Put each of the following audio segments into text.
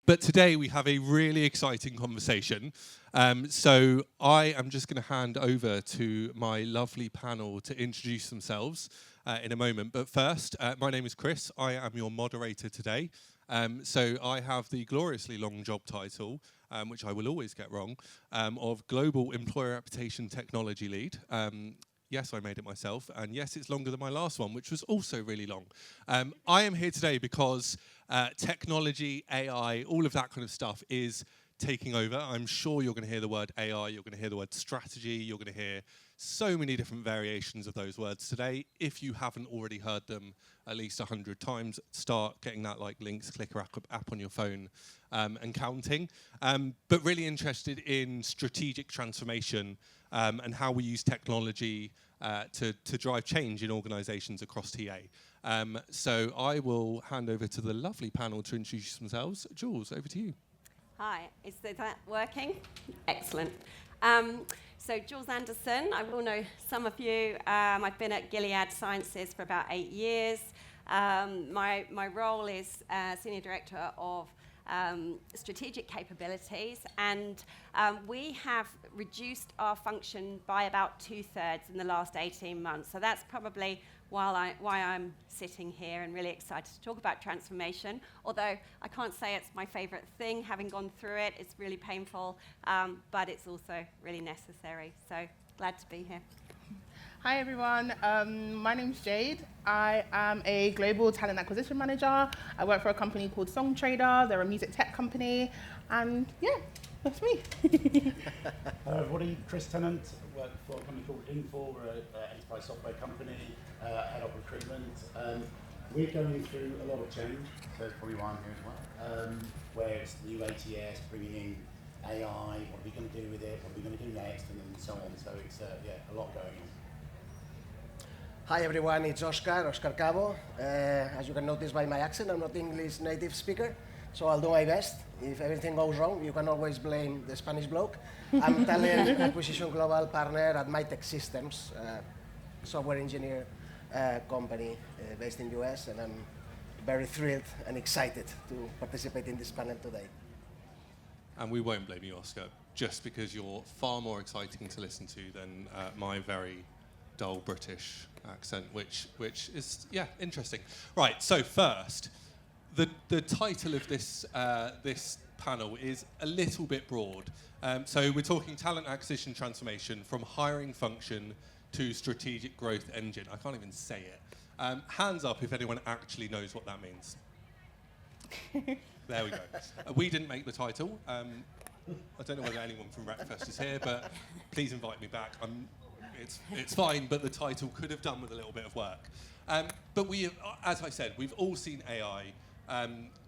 But today we have a really exciting conversation. So I am just going to hand over to my lovely panel to introduce themselves in a moment. But first, my name is Chris. I am your moderator today. So I have the gloriously long job title, which I will always get wrong, of Global Employer Reputation Technology Lead. Yes, I made it myself, and yes, it's longer than my last one, which was also really long. I am here today because technology, AI, all of that kind of stuff is taking over. I'm sure you're going to hear the word AI, you're going to hear the word strategy, you're going to hear so many different variations of those words today. If you haven't already heard them at least 100 times, start getting that like Links Clicker app on your phone and counting. But really interested in strategic transformation and how we use technology to drive change in organisations across TA. So I will hand over to the lovely panel to introduce themselves. Jules, over to you. Hi, is that working? Excellent. So Jules Anderson, I will know some of you. I've been at Gilead Sciences for about 8 years. My role is Senior Director of strategic capabilities, and we have reduced our function by about 2/3 in the last 18 months. So that's probably why I'm sitting here and really excited to talk about transformation, although I can't say it's my favorite thing, having gone through it. It's really painful, but it's also really necessary. So glad to be here. Hi everyone, my name's Jade. I am a global talent acquisition manager. I work for a company called Song Trader. They're a music tech company, and yeah, that's me. Hello everybody, Chris Tennant. I work for a company called Infor. We're an enterprise software company, head of recruitment. We're going through a lot of change, so that's probably why I'm here as well. Where it's new ATS, bringing in AI, what are we going to do with it, what are we going to do next, and then so on. So it's a lot going on. Hi everyone, it's Oscar Cabo. As you can notice by my accent, I'm not English native speaker, so I'll do my best. If everything goes wrong, you can always blame the Spanish bloke. I'm Talent Acquisition Global Partner at MyTech Systems, software engineer company based in US, and I'm very thrilled and excited to participate in this panel today. And we won't blame you, Oscar, just because you're far more exciting to listen to than my very dull British accent, which is, yeah, interesting. Right, so first, the title of this panel is a little bit broad. So we're talking talent acquisition transformation from hiring function to strategic growth engine. I can't even say it. Hands up if anyone actually knows what that means. There we go. We didn't make the title. I don't know whether anyone from Wreckfest is here, but please invite me back. It's fine, but the title could have done with a little bit of work. But we, as I said, we've all seen AI.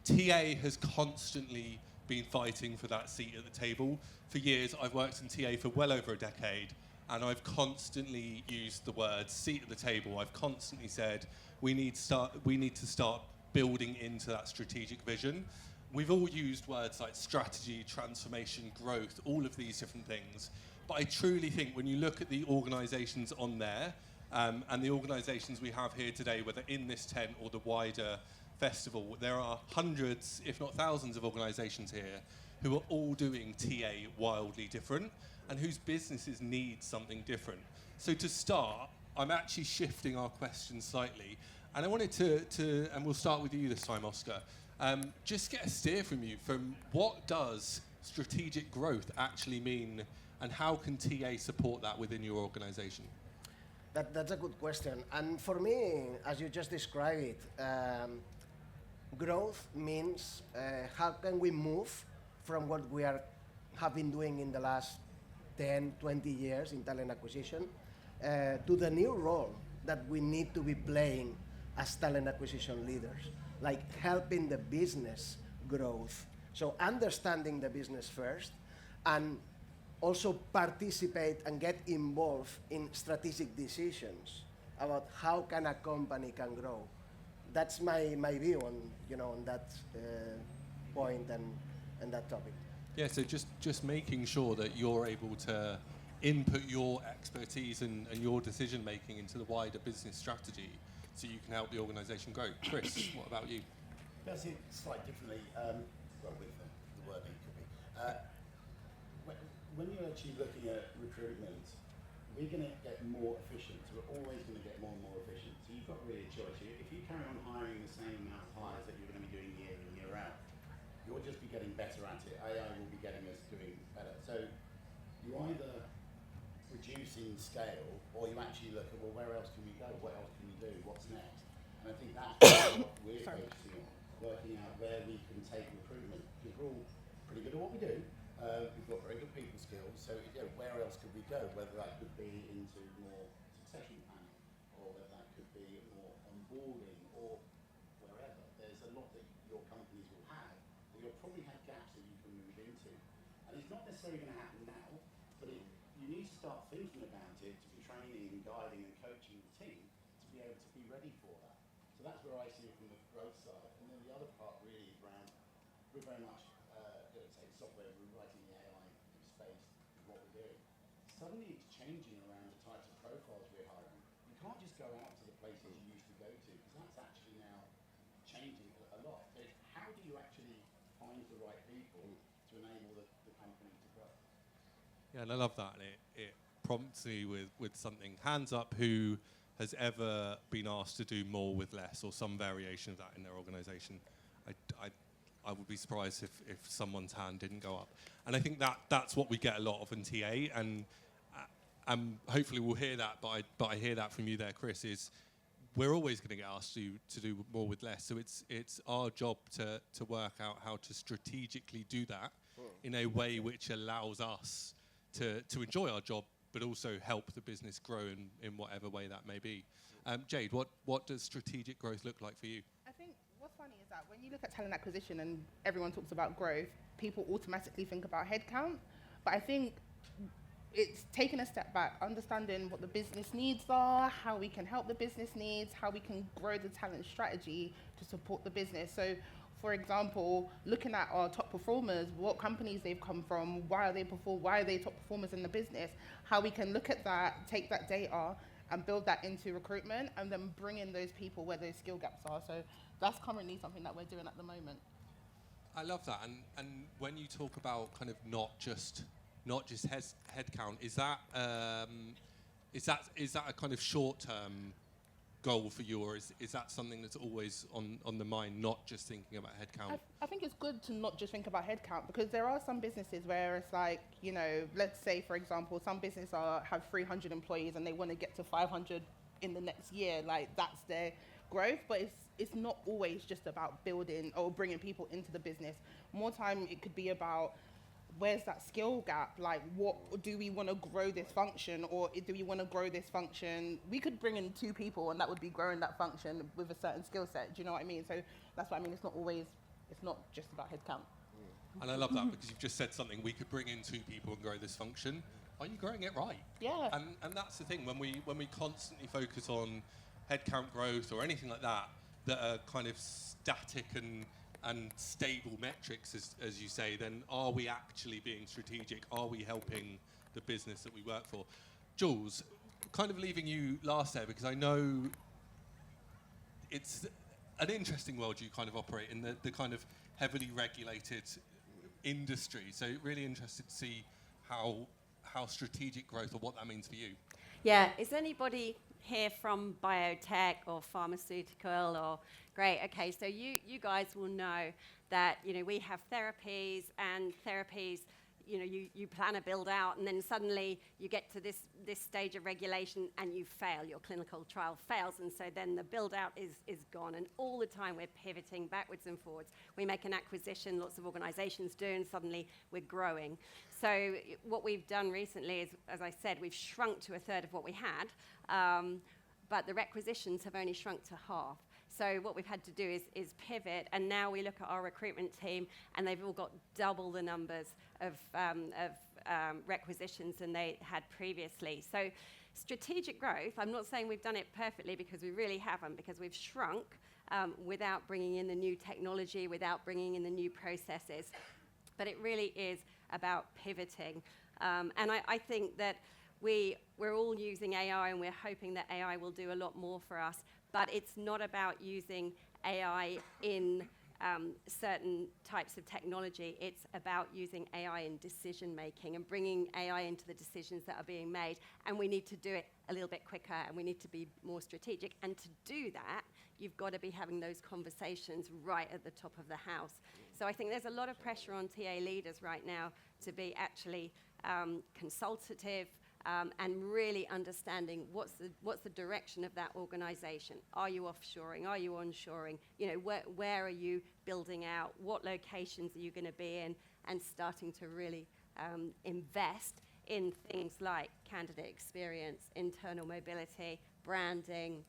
TA has constantly been fighting for that seat at the table. For years, I've worked in TA for well over a decade, and I've constantly used the word seat at the table. I've constantly said we need to start building into that strategic vision. We've all used words like strategy, transformation, growth, all of these different things. But I truly think when you look at the organisations on there, and the organisations we have here today, whether in this tent or the wider festival, there are hundreds, if not thousands, of organisations here who are all doing TA wildly different and whose businesses need something different. So to start, I'm actually shifting our question slightly, and I wanted to and we'll start with you this time, Oscar, just get a steer from you from what does strategic growth actually mean, and how can TA support that within your organisation? That's a good question. And for me, as you just described it, growth means how can we move from what we have been doing in the last 10, 20 years in talent acquisition to the new role that we need to be playing as talent acquisition leaders, like helping the business growth. So understanding the business first, and also participate and get involved in strategic decisions about how can a company can grow. That's my view on that point and that topic. Yeah, so just making sure that you're able to input your expertise and your decision making into the wider business strategy so you can help the organisation grow. Chris, what about you? I see it slightly differently. well, with the wording could be. When you're actually looking at recruitment, we're going to get more efficient. So we're always going to get more and more efficient. So you've got really a choice. If you carry on hiring the same amount of hires that you're going to be doing year in, year out, you'll just be getting better at it. AI will be getting us doing better. So you either reduce in scale, or you actually look at, well, where else can we go? What else can we do? What's next? And I think that's what we're focusing on, working out where we can take recruitment. Because we're all pretty good at what we do. We've got very good people skills. So where else could we go? Whether that could be into more succession planning, or whether that could be more onboarding, or wherever. There's a lot that your companies will have, but you'll probably have gaps that you can move into. And it's not necessarily going to happen now, but you need to start thinking about it, to be training and guiding and coaching the team to be able to be ready for that. So that's where I see it from the growth side. And then the other part really is around, we're very much, say software, we're writing the AI space is what we're doing. Suddenly it's changing around the types of profiles we're hiring. You can't just go out to the places you used to go to, because that's actually now changing a lot. So how do you actually find the right people to enable the company to grow? Yeah, and I love that. And it prompts me with something. Hands up who has ever been asked to do more with less, or some variation of that in their organisation. I would be surprised if someone's hand didn't go up. And I think that's what we get a lot of in TA, and hopefully we'll hear that, but I hear that from you there, Chris, is we're always going to get asked to do more with less. So it's our job to work out how to strategically do that in a way which allows us to enjoy our job, but also help the business grow in whatever way that may be. Jade, what does strategic growth look like for you? I think what's funny is that when you look at talent acquisition and everyone talks about growth, people automatically think about headcount. But I think it's taking a step back, understanding what the business needs are, how we can help the business needs, how we can grow the talent strategy to support the business. So, for example, looking at our top performers, what companies they've come from, why are they top performers in the business, how we can look at that, take that data and build that into recruitment, and then bring in those people where those skill gaps are. So that's currently something that we're doing at the moment. I love that. And when you talk about kind of not just headcount, is that a kind of short-term goal for you, or is that something that's always on the mind, not just thinking about headcount? I think it's good to not just think about headcount, because there are some businesses where it's like, let's say, for example, some businesses have 300 employees and they want to get to 500 in the next year. Like, that's their growth, but it's not always just about building or bringing people into the business. More time, it could be about, where's that skill gap? Like, what do we want to grow this function, or do we want to grow this function? We could bring in 2 people and that would be growing that function with a certain skill set. Do you know what I mean? So that's what I mean. It's not just about headcount. And I love that, because you've just said something. We could bring in 2 people and grow this function. Are you growing it right? Yeah. And that's the thing, when we constantly focus on headcount growth or anything like that are kind of static and stable metrics, as you say, then are we actually being strategic? Are we helping the business that we work for? Jules, kind of leaving you last there, because I know it's an interesting world you kind of operate in, the kind of heavily regulated industry. So really interested to see how strategic growth, or what that means for you. Yeah, is anybody here from biotech or pharmaceutical or great? Okay, so you guys will know that we have therapies, and therapies, you plan a build out, and then suddenly you get to this stage of regulation and you fail, your clinical trial fails, and so then the build out is gone, and all the time we're pivoting backwards and forwards. We make an acquisition, lots of organizations do, and suddenly we're growing. So what we've done recently is, as I said, we've shrunk to 1/3 of what we had, but the requisitions have only shrunk to half. So what we've had to do is pivot, and now we look at our recruitment team, and they've all got double the numbers of requisitions than they had previously. So strategic growth, I'm not saying we've done it perfectly, because we really haven't, because we've shrunk without bringing in the new technology, without bringing in the new processes. But it really is about pivoting. And I think that we're all using AI, and we're hoping that AI will do a lot more for us. But it's not about using AI in certain types of technology. It's about using AI in decision making and bringing AI into the decisions that are being made. And we need to do it a little bit quicker, and we need to be more strategic. And to do that, you've got to be having those conversations right at the top of the house. So I think there's a lot of pressure on TA leaders right now to be actually consultative, and really understanding what's the direction of that organization. Are you offshoring? Are you onshoring? You know, where are you building out? What locations are you going to be in? And starting to really invest in things like candidate experience, internal mobility, branding.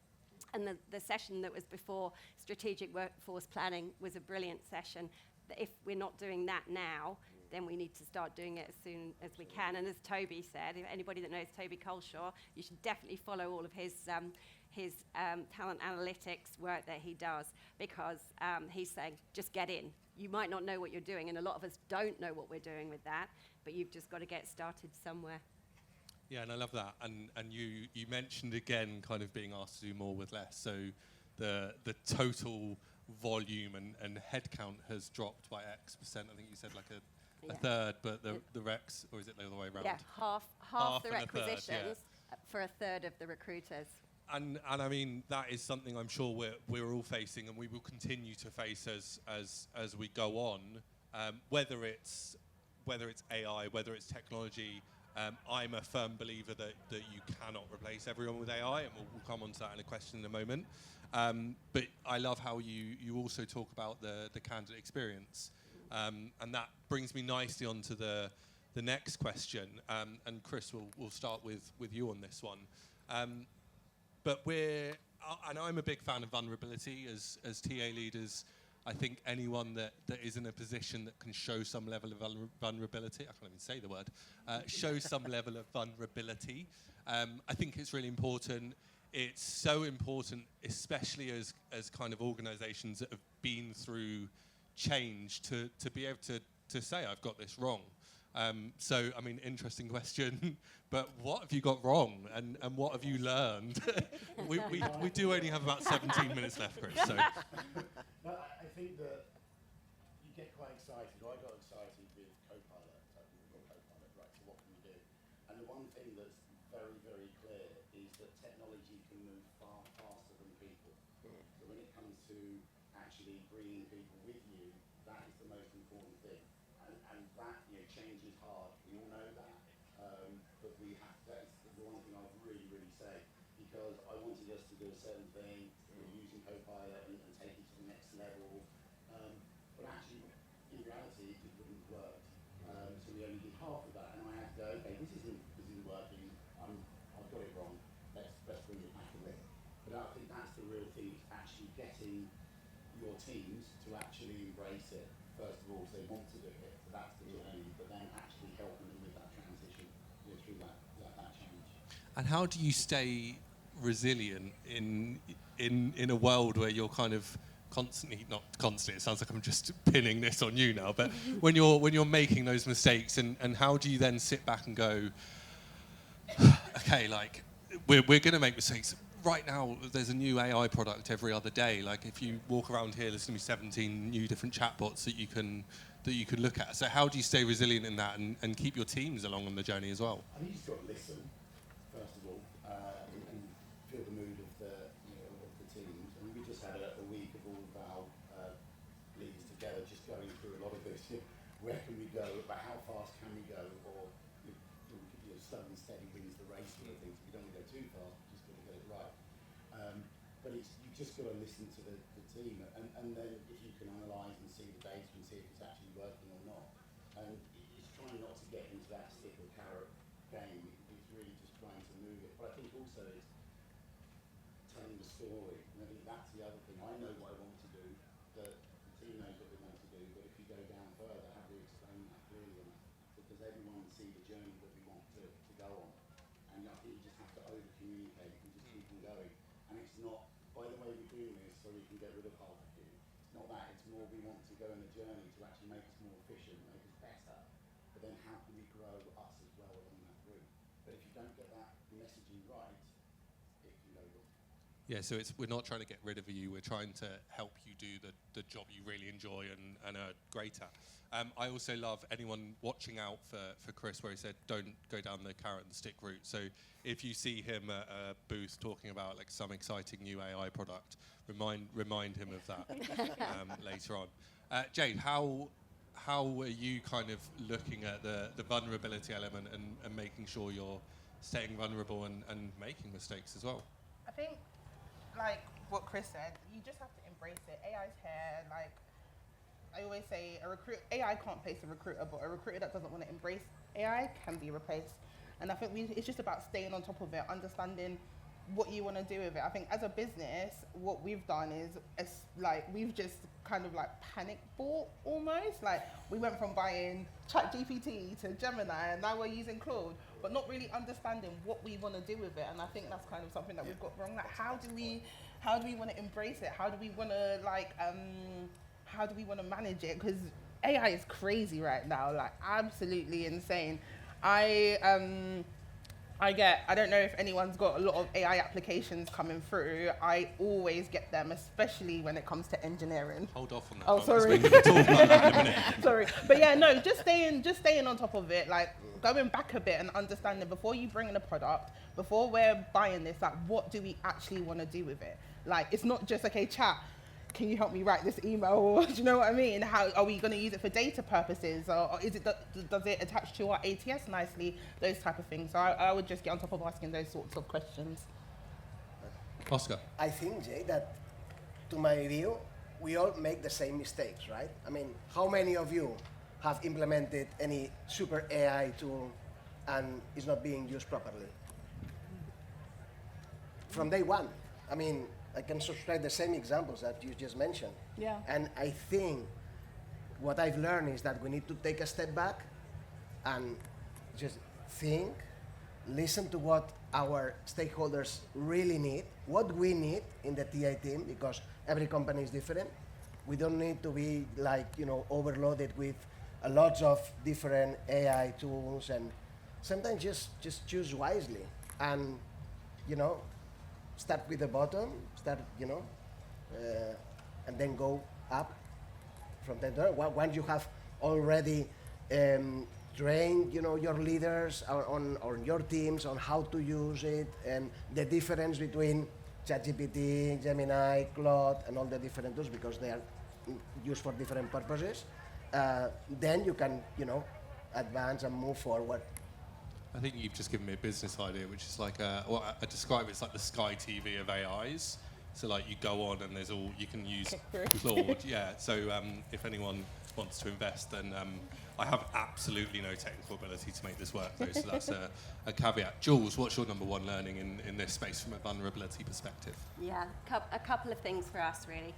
And the session that was before strategic workforce planning was a brilliant session. If we're not doing that now, then we need to start doing it as soon as we can. And as Toby said, if anybody that knows Toby Colshaw, you should definitely follow all of his talent analytics work that he does, because he's saying, just get in. You might not know what you're doing, and a lot of us don't know what we're doing with that, but you've just got to get started somewhere. Yeah, and I love that. And you mentioned again kind of being asked to do more with less. So the total volume and headcount has dropped by X%. I think you said like a third, but the recs, or is it the other way around? Yeah, half the and a third, requisitions for a third of the recruiters. And I mean, that is something I'm sure we're all facing, and we will continue to face as we go on. Whether it's AI, whether it's technology, I'm a firm believer that you cannot replace everyone with AI, and we'll come on to that in a question in a moment. But I love how you also talk about the candidate experience. And that brings me nicely onto the next question. And Chris, we'll start with you on this one. But and I'm a big fan of vulnerability as TA leaders. I think anyone that is in a position that can show some level of vulnerability, I can't even say the word, show some level of vulnerability. I think it's really important. It's so important, especially as kind of organizations that have been through change, to be able to say, I've got this wrong. So, I mean, interesting question, but what have you got wrong, and what have you learned? we do only have about 17 minutes left, Chris. So. No, I think that you get quite excited, or I got excited with Copilot, so we've got Copilot, right, so what can we do? And the one thing that's very, very clear is that technology can move far faster than people. So when it comes to actually bringing people with you, that is the most important thing. And that, change is hard. We all know that. But we have to, that's the one thing I would really, really say. Because I wanted us to do a certain thing, we're using Copilot and take it to the next level. But actually, in reality, it wouldn't work. So we only did half of that. And I had to go, okay, this isn't working. I've got it wrong. Let's bring it back a bit. But I think that's the real thing, is actually getting your teams to actually embrace it. First of all, so they want to do it, so that's the journey, but then actually helping them with that transition, through that change. And how do you stay resilient in a world where you're kind of not constantly, it sounds like I'm just pinning this on you now, but when you're making those mistakes, and how do you then sit back and go, okay, like, we're going to make mistakes. Right now, there's a new AI product every other day. Like, if you walk around here, there's going to be 17 new different chatbots that you can look at. So how do you stay resilient in that and keep your teams along on the journey as well? I think you've got to listen, first of all, and feel the mood of the teams. I mean, we just had a week of all of our leaders together, just going through a lot of this. Where can we go? But how fast can we go? Or slow and steady wins the race sort of thing. So we don't want to go too fast. We just got to get it right. But you just got to listen to the team, and then if you can analyse and see the data and see if it's actually working or not. And it's trying not to get into that stick or carrot game. It's really just trying to move it. But I think also it's telling the story. And I think that's the other thing. I know what I want to do, the team knows what they want to do, but if you go down further, how do you explain that clearly enough? Because everyone will see the journey that we want to go on. And I think you just have to over-communicate and just keep on going. And it's not, by the way, we're doing this so we can get rid of half of you. It's not that, it's more we want to go on the journey to actually make us more efficient, make us better. But then how can we grow us as well along that route? But if you don't get that messaging right, it can go wrong. Yeah, so we're not trying to get rid of you. We're trying to help you do the job you really enjoy and are great at. I also love anyone watching out for Chris, where he said, don't go down the carrot and stick route. So if you see him at a booth talking about like some exciting new AI product, remind him of that later on. Jade, how are you kind of looking at the vulnerability element and making sure you're staying vulnerable and making mistakes as well? I think, like what Chris said, you just have to embrace it. AI's here. Like I always say, AI can't replace a recruiter, but a recruiter that doesn't want to embrace AI can be replaced. And I think it's just about staying on top of it, understanding what you want to do with it. I think as a business, what we've done is we've just kind of like panic bought almost. Like we went from buying ChatGPT to Gemini, and now we're using Claude, but not really understanding what we want to do with it. And I think that's kind of something that we've got wrong. Like how do we want to embrace it? How do we want to manage it? Because AI is crazy right now, like absolutely insane. I don't know if anyone's got a lot of AI applications coming through. I always get them, especially when it comes to engineering. Hold off on that. Oh, sorry. We're going to talk about that in a minute. Sorry. But yeah, no, just staying on top of it, like going back a bit and understanding before you bring in a product, before we're buying this, like what do we actually want to do with it? Like it's not just, okay, chat, can you help me write this email? Or, do you know what I mean? How are we going to use it for data purposes? Or does it attach to our ATS nicely? Those type of things. So I would just get on top of asking those sorts of questions. Oscar? I think, Jay, that to my view, we all make the same mistakes, right? I mean, how many of you have implemented any super AI tool and it's not being used properly? From day one. I mean, I can subscribe the same examples that you just mentioned. Yeah. And I think what I've learned is that we need to take a step back and just think, listen to what our stakeholders really need, what we need in the TI team, because every company is different. We don't need to be overloaded with a lot of different AI tools, and sometimes just choose wisely and, start with the bottom, and then go up from there. Once you have already trained, your leaders on your teams on how to use it and the difference between ChatGPT, Gemini, Claude, and all the different tools because they are used for different purposes, then you can, advance and move forward. I think you've just given me a business idea, which is like I describe it as like the Sky TV of AIs. So like you go on and you can use Claude. Yeah. So if anyone wants to invest, then I have absolutely no technical ability to make this work, though. So that's a caveat. Jules, what's your number one learning in this space from a vulnerability perspective? Yeah, a couple of things for us, really.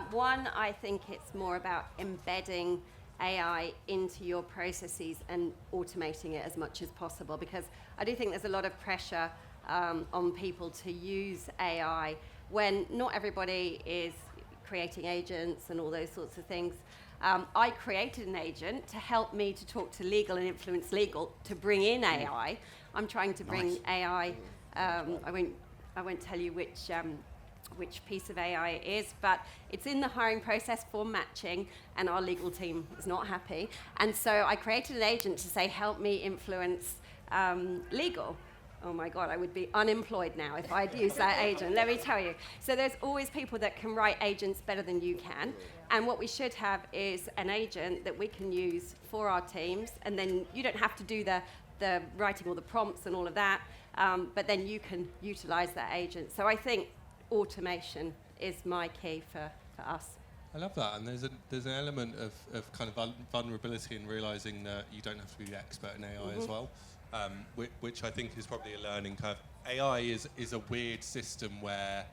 One, I think it's more about embedding AI into your processes and automating it as much as possible, because I do think there's a lot of pressure on people to use AI when not everybody is creating agents and all those sorts of things. I created an agent to help me to talk to legal and influence legal to bring in AI. I'm trying to bring AI. I won't tell you which piece of AI it is, but it's in the hiring process for matching, and our legal team is not happy. And so I created an agent to say, help me influence legal. Oh my God, I would be unemployed now if I'd used that agent, let me tell you. So there's always people that can write agents better than you can. And what we should have is an agent that we can use for our teams, and then you don't have to do the writing or the prompts and all of that, but then you can utilize that agent. So I think automation is my key for us. I love that, and there's an element of kind of vulnerability in realizing that you don't have to be the expert in AI as well, which I think is probably a learning curve. AI is a weird system where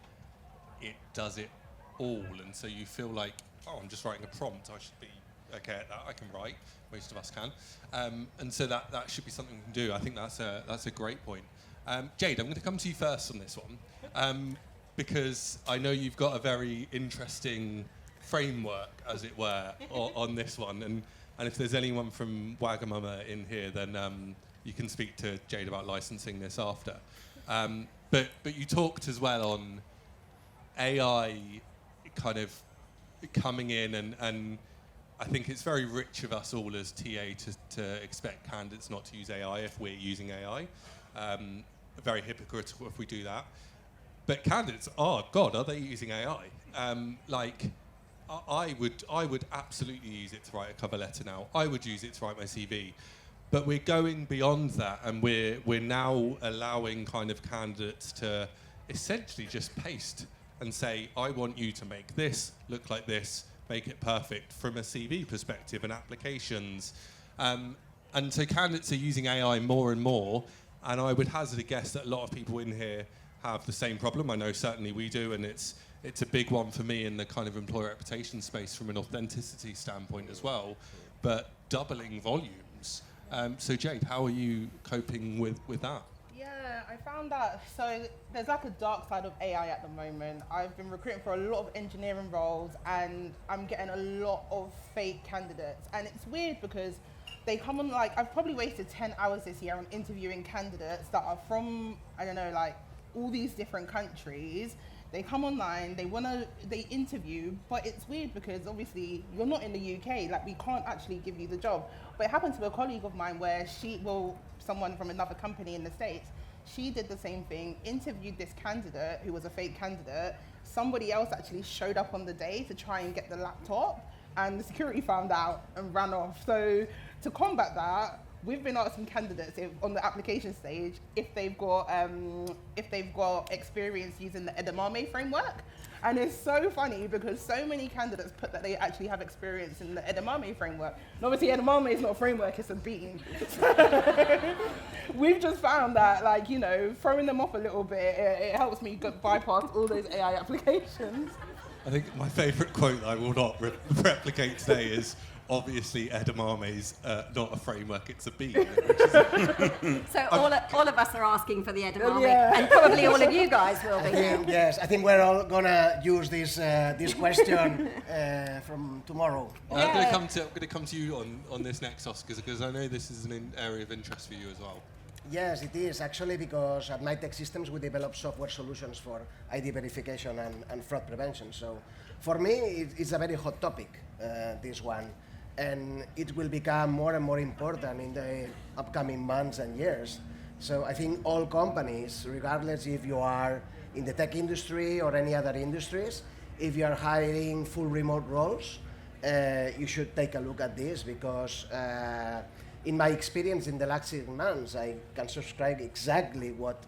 it does it all, and so you feel like, oh, I'm just writing a prompt, I should be okay at that, I can write, most of us can, and so that should be something we can do. I think that's a great point. Jade, I'm going to come to you first on this one. Because I know you've got a very interesting framework, as it were, on this one. And if there's anyone from Wagamama in here, then you can speak to Jade about licensing this after. But you talked as well on AI kind of coming in, and I think it's very rich of us all as TA to expect candidates not to use AI if we're using AI. Very hypocritical if we do that. But candidates, are they using AI? I would absolutely use it to write a cover letter now. I would use it to write my CV. But we're going beyond that, and we're now allowing kind of candidates to essentially just paste and say, I want you to make this look like this, make it perfect from a CV perspective and applications. And so candidates are using AI more and more, and I would hazard a guess that a lot of people in here have the same problem. I know certainly we do, and it's a big one for me in the kind of employer reputation space from an authenticity standpoint as well, but doubling volumes. So Jade, how are you coping with that? Yeah, I found that, so there's like a dark side of AI at the moment. I've been recruiting for a lot of engineering roles, and I'm getting a lot of fake candidates. And it's weird because they come on, like, I've probably wasted 10 hours this year on interviewing candidates that are from, I don't know, like all these different countries. They come online, they interview, but it's weird because obviously you're not in the UK, like we can't actually give you the job. But it happened to a colleague of mine where someone from another company in the States, she did the same thing, interviewed this candidate who was a fake candidate. Somebody else actually showed up on the day to try and get the laptop, and the security found out and ran off. So to combat that, we've been asking candidates on the application stage if they've got experience using the edamame framework. And it's so funny because so many candidates put that they actually have experience in the edamame framework. And obviously edamame is not a framework, it's a bean. We've just found that, like, you know, throwing them off a little bit, it helps me bypass all those AI applications. I think my favourite quote that I will not replicate today is, obviously edamame's not a framework, it's a bean. So all of us are asking for the edamame, and probably all of you guys will be. Yes, I think we're all gonna use this question from tomorrow. I'm going to come to you on this next, Oscar, because I know this is an area of interest for you as well. Yes, it is actually, because at MyTech Systems we develop software solutions for ID verification and fraud prevention. So for me, it's a very hot topic, this one. And it will become more and more important in the upcoming months and years. So I think all companies, regardless if you are in the tech industry or any other industries, if you are hiring full remote roles, you should take a look at this, because in my experience in the last 6 months, I can subscribe exactly what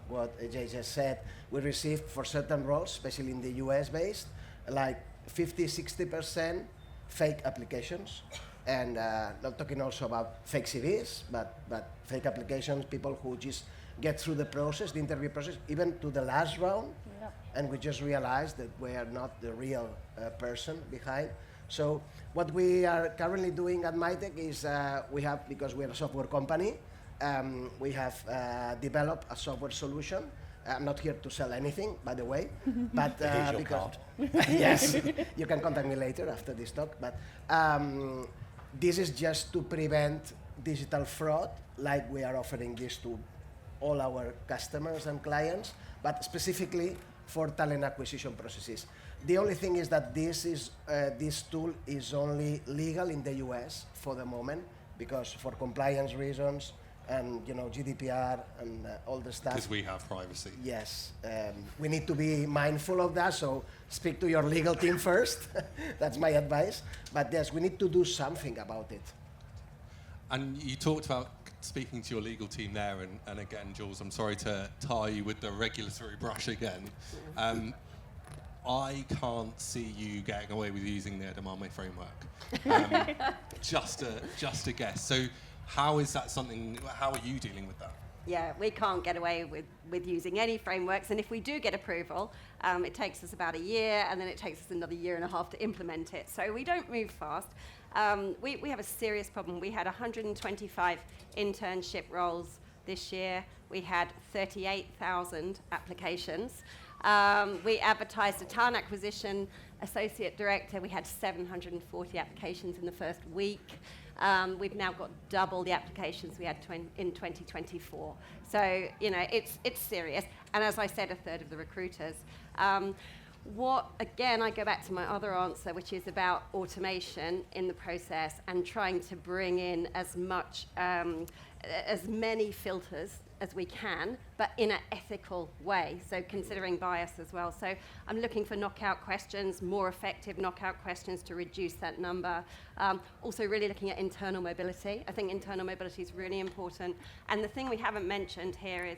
Jay just said. We received for certain roles, especially in the US based, like 50-60% fake applications. And not talking also about fake CVs, but fake applications, people who just get through the process, the interview process, even to the last round, and we just realized that we are not the real person behind. So what we are currently doing at MyTech is because we're a software company, we have developed a software solution. I'm not here to sell anything, by the way, but because yes, you can contact me later after this talk. But this is just to prevent digital fraud, like we are offering this to all our customers and clients, but specifically for talent acquisition processes. The only thing is that this tool is only legal in the US for the moment, because for compliance reasons and GDPR and all the stuff. Because we have privacy. Yes, we need to be mindful of that, so speak to your legal team first. That's my advice. But yes, we need to do something about it. And you talked about speaking to your legal team there, and again, Jules, I'm sorry to tar you with the regulatory brush again. I can't see you getting away with using the edamame framework. Just a guess. So how is that something, how are you dealing with that? Yeah, we can't get away with using any frameworks, and if we do get approval, it takes us about a year, and then it takes us another year and a half to implement it. So we don't move fast. We have a serious problem. We had 125 internship roles this year. We had 38,000 applications. We advertised a talent acquisition associate director. We had 740 applications in the first week. We've now got double the applications we had in 2024. So, it's serious. And as I said, a third of the recruiters. Again, I go back to my other answer, which is about automation in the process and trying to bring in as many filters as we can, but in an ethical way. So considering bias as well. So I'm looking for knockout questions, more effective knockout questions to reduce that number. Also really looking at internal mobility. I think internal mobility is really important. And the thing we haven't mentioned here is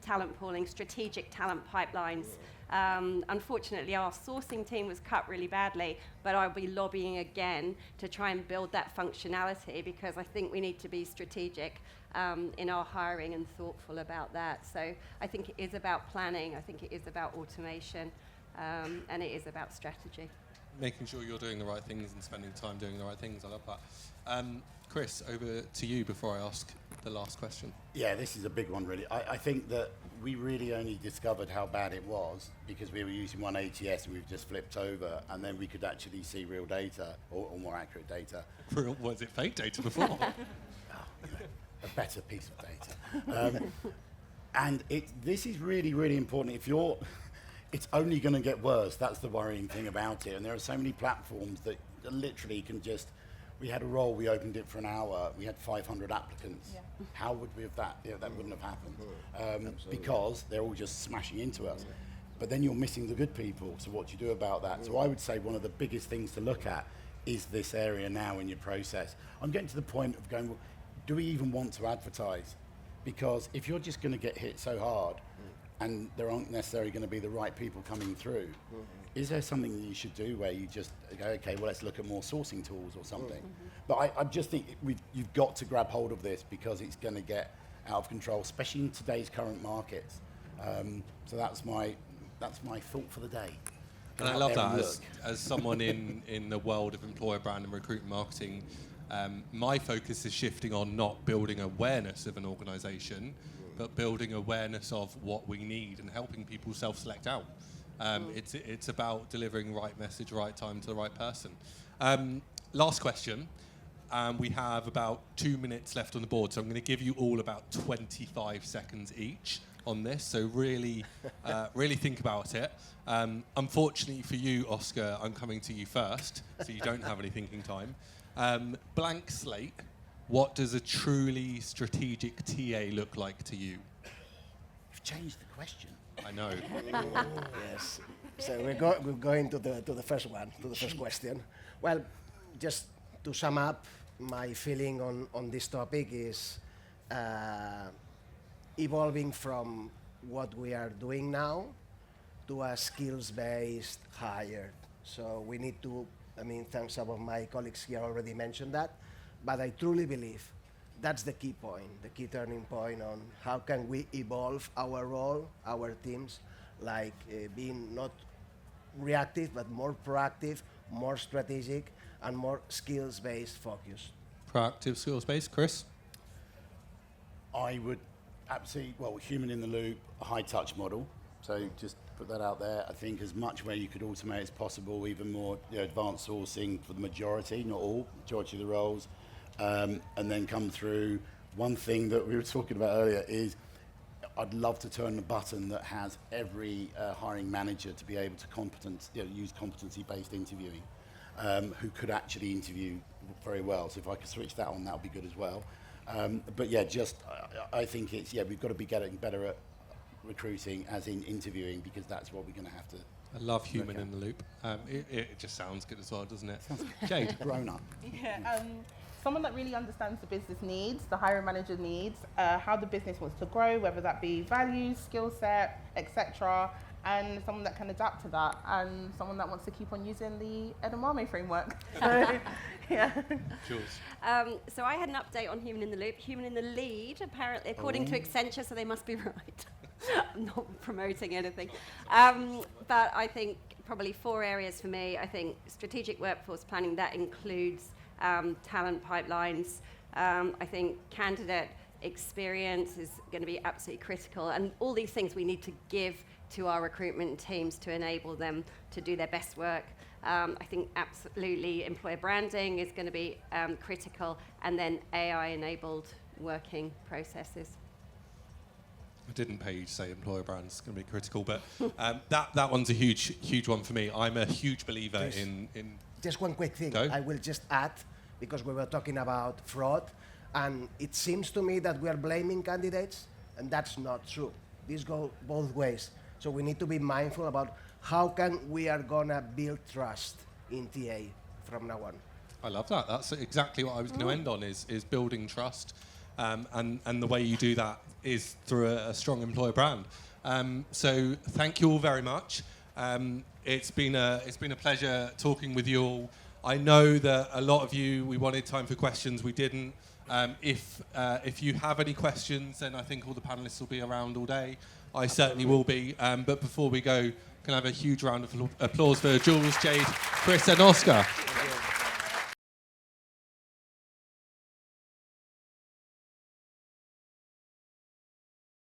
talent pooling, strategic talent pipelines. Unfortunately, our sourcing team was cut really badly, but I'll be lobbying again to try and build that functionality, because I think we need to be strategic in our hiring and thoughtful about that. So I think it is about planning, I think it is about automation, and it is about strategy. Making sure you're doing the right things and spending time doing the right things. I love that. Chris, over to you before I ask the last question. Yeah, this is a big one, really. I think that we really only discovered how bad it was because we were using one ATS and we've just flipped over, and then we could actually see real data, or more accurate data. Was it fake data before? A better piece of data. And this is really, really important. It's only going to get worse. That's the worrying thing about it. And there are so many platforms that literally can just. We had a role, we opened it for an hour, we had 500 applicants. Yeah. How would we have that? That wouldn't have happened. Because they're all just smashing into us. But then you're missing the good people, so what do you do about that? So I would say one of the biggest things to look at is this area now in your process. I'm getting to the point of going, well, do we even want to advertise? Because if you're just going to get hit so hard and there aren't necessarily going to be the right people coming through, is there something that you should do where you just go, okay, well, let's look at more sourcing tools or something? But I just think you've got to grab hold of this because it's going to get out of control, especially in today's current markets. So that's my thought for the day. And I love that as someone in the world of employer brand and recruitment marketing. My focus is shifting on not building awareness of an organisation, but building awareness of what we need and helping people self-select out. It's about delivering right message, right time to the right person. Last question. We have about 2 minutes left on the board, so I'm going to give you all about 25 seconds each on this. So really think about it. Unfortunately for you, Oscar, I'm coming to you first, so you don't have any thinking time. Blank slate. What does a truly strategic TA look like to you? You've changed the question. I know. Yes. So we're going to the first one, to the first question. Well, just to sum up, my feeling on this topic is evolving from what we are doing now to a skills-based hire. So we need to, thanks some of my colleagues here already mentioned that, but I truly believe that's the key point, the key turning point on how can we evolve our role, our teams, like being not reactive, but more proactive, more strategic, and more skills-based focus. Proactive, skills-based. Chris? I would absolutely, human in the loop, a high-touch model. So just put that out there. I think as much where you could automate as possible, even more advanced sourcing for the majority, not all, majority of the roles. And then come through. One thing that we were talking about earlier is I'd love to turn the button that has every hiring manager to be able to use competency-based interviewing, who could actually interview very well. So if I could switch that on, that would be good as well. But yeah, I think we've got to be getting better at recruiting as in interviewing, because that's what we're going to have to. I love human in the loop. It just sounds good as well, doesn't it? Jade? Grown up. Yeah, someone that really understands the business needs, the hiring manager needs, how the business wants to grow, whether that be values, skill set, etc., and someone that can adapt to that, and someone that wants to keep on using the edamame framework. So, yeah. Jules? So I had an update on human in the loop. Human in the lead, apparently, according to Accenture, so they must be right. I'm not promoting anything. But I think probably 4 areas for me. I think strategic workforce planning, that includes talent pipelines. I think candidate experience is going to be absolutely critical. And all these things we need to give to our recruitment teams to enable them to do their best work. I think absolutely employer branding is going to be critical. And then AI-enabled working processes. I didn't pay you to say employer brand. It's going to be critical, but that one's a huge one for me. I'm a huge believer Yes. in Just one quick thing. Go. I will just add, because we were talking about fraud, and it seems to me that we are blaming candidates, and that's not true. This goes both ways. So we need to be mindful about how can we are gonna build trust in TA from now on. I love that. That's exactly what I was going to end on, is building trust. And the way you do that is through a strong employer brand. So thank you all very much. It's been a pleasure talking with you all. I know that a lot of you, we wanted time for questions, we didn't. If you have any questions, then I think all the panelists will be around all day. I certainly will be. But before we go, can I have a huge round of applause for Jules, Jade, Chris and Oscar?